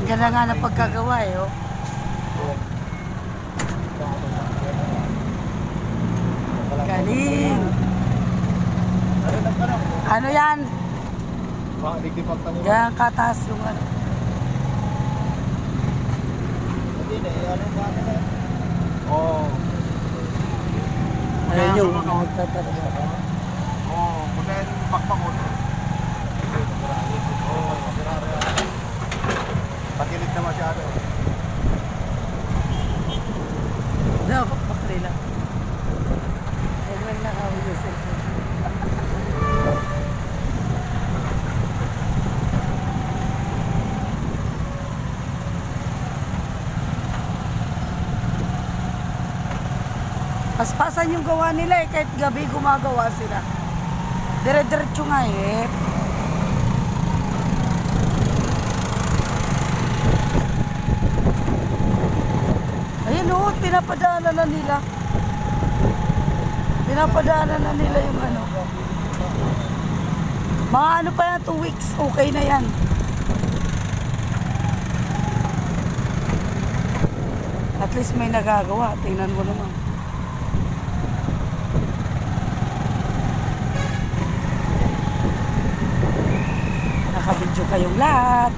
Ganda nga na pagkagawa eh, oh. Galing. Ano yan? Yan, kataas yung ano. Ayan yung magtatrabaho. Muna yung pakpak mo. Pakilit na masyado. No, pakpakli lang. Huwag na kawin yung cellphone. Paspasan yung gawa nila eh, kahit gabi gumagawa sila. Dire-diretso nga eh. Ayun o, pinapadaanan na nila. Pinapadaanan na nila yung ano. Mga ano pa yan, 2 weeks, okay na yan. At least may nagagawa, tingnan mo naman. Nakabidyo kayong lahat.